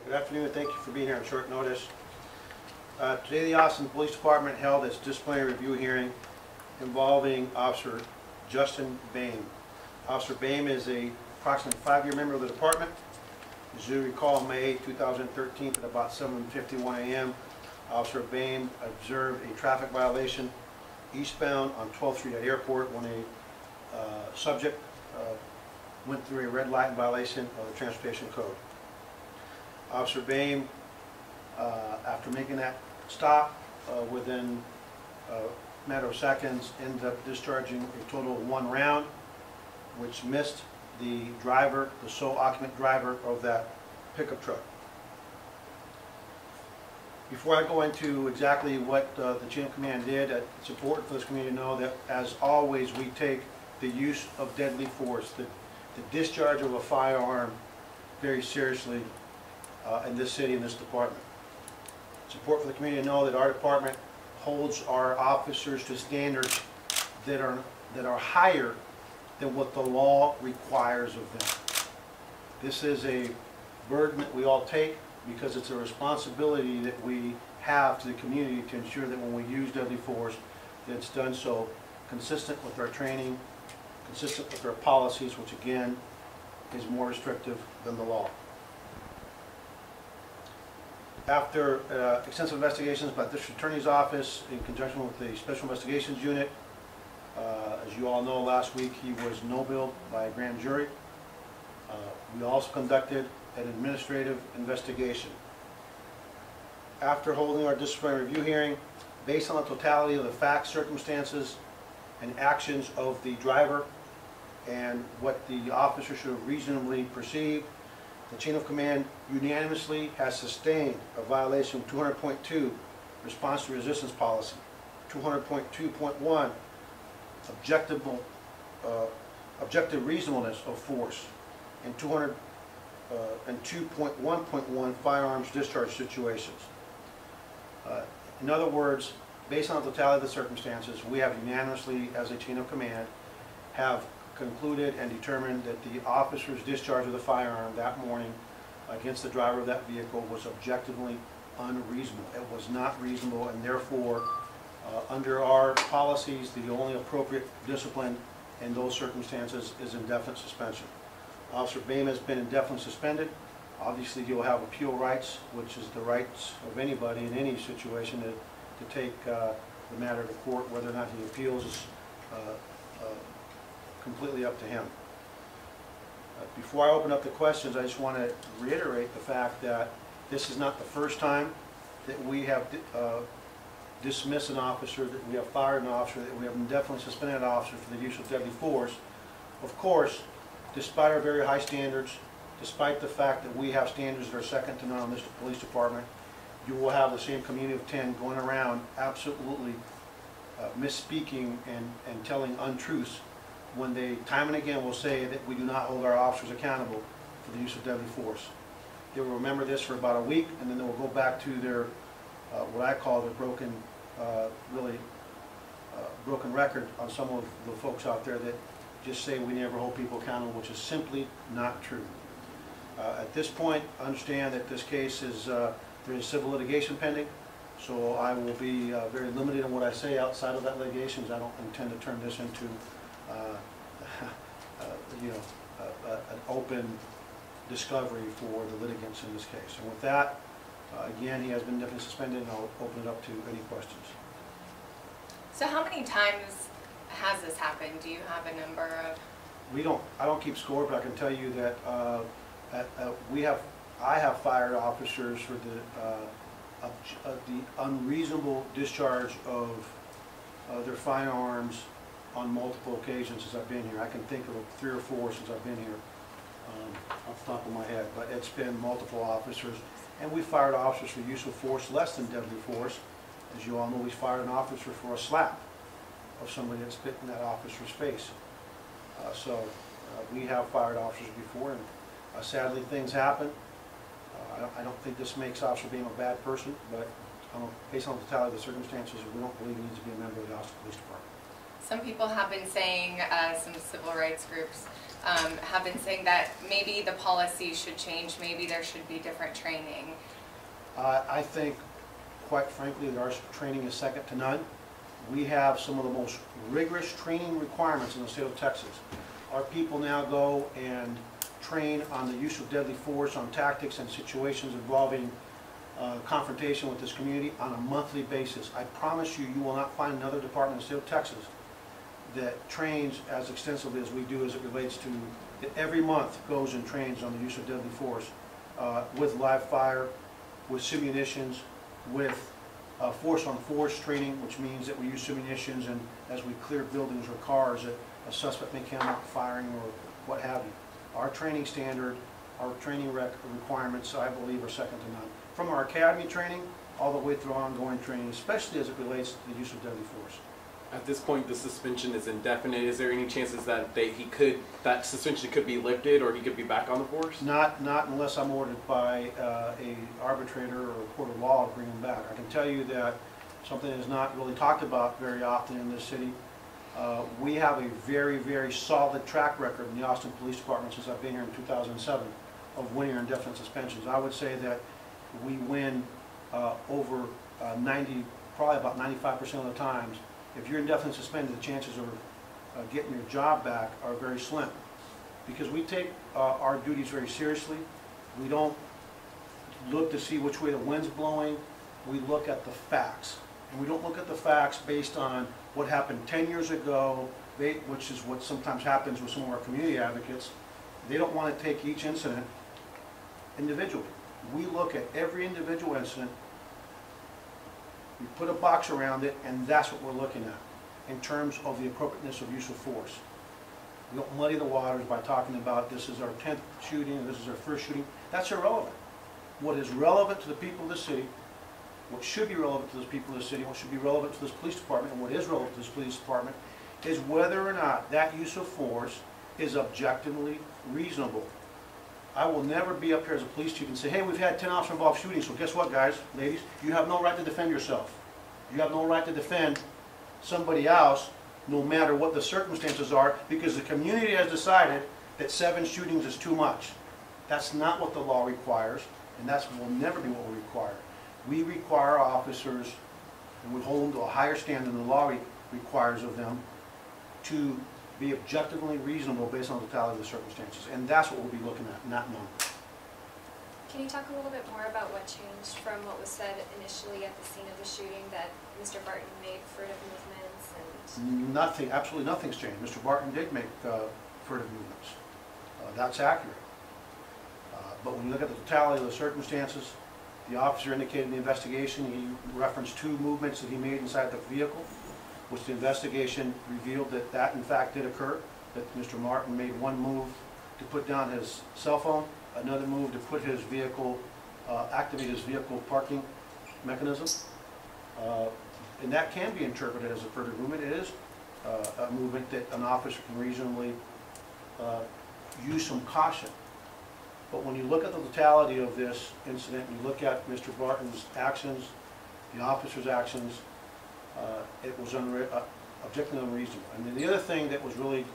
Good afternoon, and thank you for being here on short notice. Today the Austin Police Department held its disciplinary review hearing involving Officer Justin Boehm. Officer Boehm is a approximately 5-year member of the department. As you recall, May 2013 at about 7:51 a.m., Officer Boehm observed a traffic violation eastbound on 12th Street at Airport when a subject went through a red light in violation of the Transportation Code. Officer Boehm, after making that stop, within a matter of seconds, ended up discharging a total of 1 round, which missed the driver, the sole occupant driver of that pickup truck. Before I go into exactly what the chain of command did, it's important for this community to know that, as always, we take the use of deadly force, the discharge of a firearm, very seriously in this city, in this department. It's important for the community to know that our department holds our officers to standards that are higher than what the law requires of them. This is a burden that we all take because it's a responsibility that we have to the community to ensure that when we use deadly force, that it's done so consistent with our training, consistent with our policies, which again is more restrictive than the law. After extensive investigations by the District Attorney's Office in conjunction with the Special Investigations Unit, as you all know, last week he was no-billed by a grand jury. We also conducted an administrative investigation. After holding our disciplinary review hearing, based on the totality of the facts, circumstances, and actions of the driver and what the officer should have reasonably perceived, the chain of command unanimously has sustained a violation of 200.2 response to resistance policy, 200.2.1 objective reasonableness of force, and 2.1.1 firearms discharge situations. In other words, based on the totality of the circumstances, we have unanimously, as a chain of command, have concluded and determined that the officer's discharge of the firearm that morning against the driver of that vehicle was objectively unreasonable. It was not reasonable, and therefore, under our policies, the only appropriate discipline in those circumstances is indefinite suspension. Officer Boehm has been indefinitely suspended. Obviously, he'll have appeal rights, which is the rights of anybody in any situation to take the matter to court. Whether or not he appeals is completely up to him. Before I open up the questions, I just want to reiterate the fact that this is not the first time that we have dismissed an officer, that we have fired an officer, that we have indefinitely suspended an officer for the use of deadly force. Of course, despite our very high standards, despite the fact that we have standards that are second to none in this police department, you will have the same community of 10 going around absolutely misspeaking and telling untruths when they time and again will say that we do not hold our officers accountable for the use of deadly force. They will remember this for about a week, and then they will go back to their what I call their broken record on some of the folks out there that just say we never hold people accountable, which is simply not true. At this point, understand that this case is there is civil litigation pending, so I will be very limited in what I say outside of that litigation. I don't intend to turn this into an open discovery for the litigants in this case. And with that, again, he has been definitely suspended, and I'll open it up to any questions. So how many times has this happened? Do you have a number of? I don't keep score, but I can tell you that I have fired officers for the unreasonable discharge of their firearms on multiple occasions since I've been here. I can think of 3 or 4 since I've been here off the top of my head, but it's been multiple officers. And we fired officers for use of force less than deadly force. As you all know, we fired an officer for a slap of somebody that spit in that officer's face. We have fired officers before, and sadly things happen. I don't think this makes Officer Boehm a bad person, but based on the totality of the circumstances, we don't believe he needs to be a member of the Austin Police Department. Some people have been saying, some civil rights groups have been saying that maybe the policy should change, maybe there should be different training. I think, quite frankly, that our training is second to none. We have some of the most rigorous training requirements in the state of Texas. Our people now go and train on the use of deadly force, on tactics and situations involving confrontation with this community on a monthly basis. I promise you, you will not find another department in the state of Texas that trains as extensively as we do as it relates to, that every month goes and trains on the use of deadly force with live fire, with simunitions, with force-on-force training, which means that we use simunitions and as we clear buildings or cars that a suspect may come out firing or what have you. Our training standard, our training requirements, I believe, are second to none. From our academy training all the way through ongoing training, especially as it relates to the use of deadly force. At this point, the suspension is indefinite. Is there any chances that that suspension could be lifted, or he could be back on the force? Not unless I'm ordered by a arbitrator or a court of law to bring him back. I can tell you that something that is not really talked about very often in this city. We have a very, very solid track record in the Austin Police Department since I've been here in 2007 of winning our indefinite suspensions. I would say that we win over probably about 95% of the times. If you're indefinitely suspended, the chances of getting your job back are very slim, because we take our duties very seriously. We don't look to see which way the wind's blowing. We look at the facts, and we don't look at the facts based on what happened 10 years ago, which is what sometimes happens with some of our community advocates. They don't want to take each incident individually. We look at every individual incident. We put a box around it, and that's what we're looking at in terms of the appropriateness of use of force. We don't muddy the waters by talking about this is our 10th shooting and this is our first shooting. That's irrelevant. What is relevant to the people of the city, what should be relevant to the people of the city, what should be relevant to this police department, and what is relevant to this police department is whether or not that use of force is objectively reasonable. I will never be up here as a police chief and say, hey, we've had 10 officer-involved shootings, so guess what, guys, ladies? You have no right to defend yourself. You have no right to defend somebody else, no matter what the circumstances are, because the community has decided that 7 shootings is too much. That's not what the law requires, and that will never be what we require. We require officers, and we hold them to a higher standard than the law requires of them, to be objectively reasonable based on the totality of the circumstances. And that's what we'll be looking at, not none. Can you talk a little bit more about what changed from what was said initially at the scene of the shooting, that Mr. Barton made furtive movements and... Nothing, absolutely nothing's changed. Mr. Barton did make furtive movements. That's accurate. But when you look at the totality of the circumstances, the officer indicated in the investigation, he referenced 2 movements that he made inside the vehicle, which the investigation revealed that in fact did occur, that Mr. Martin made one move to put down his cell phone, another move to put his vehicle, activate his vehicle parking mechanism. And that can be interpreted as a further movement. It is a movement that an officer can reasonably use some caution. But when you look at the totality of this incident, and you look at Mr. Barton's actions, the officer's actions, it was objectively unreasonable. And then the other thing that was really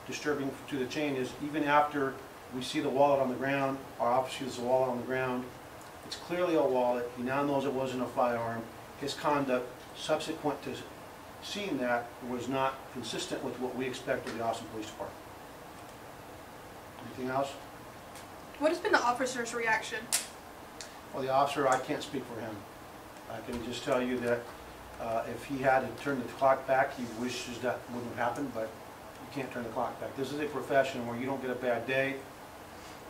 disturbing to the chain is, even after we see the wallet on the ground, our officer sees the wallet on the ground, it's clearly a wallet, he now knows it wasn't a firearm. His conduct subsequent to seeing that was not consistent with what we expect of the Austin Police Department. Anything else? What has been the officer's reaction? Well, the officer, I can't speak for him. I can just tell you that if he had to turn the clock back, he wishes that wouldn't have happened, but you can't turn the clock back. This is a profession where you don't get a bad day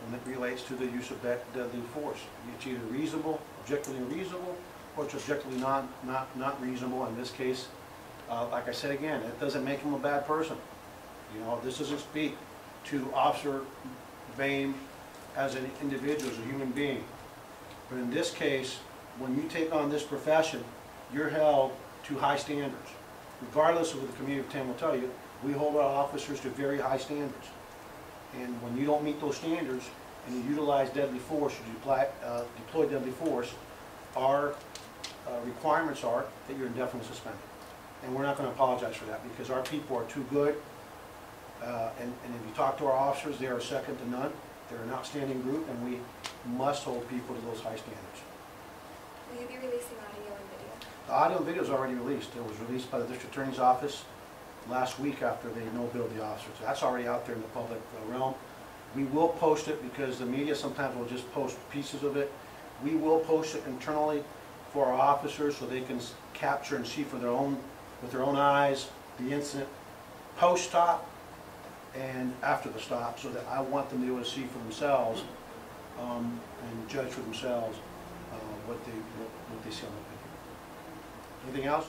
when it relates to the use of deadly force. It's either reasonable, objectively reasonable, or it's objectively not reasonable. In this case, like I said again, it doesn't make him a bad person. You know, this doesn't speak to Officer Boehm as an individual, as a human being. But in this case, when you take on this profession, you're held to high standards. Regardless of what the community of 10 will tell you, we hold our officers to very high standards. And when you don't meet those standards and you utilize deadly force, or deploy deadly force, our requirements are that you're indefinitely suspended. And we're not going to apologize for that because our people are too good. And if you talk to our officers, they are second to none. They're an outstanding group, and we must hold people to those high standards. Will you be releasing audio and video? The audio and video is already released. It was released by the district attorney's office last week after they no-billed the officers. So that's already out there in the public realm. We will post it because the media sometimes will just post pieces of it. We will post it internally for our officers so they can capture and see with their own eyes the incident post-stop and after the stop, so that I want them to be able to see for themselves and judge for themselves what they see on the video. Anything else?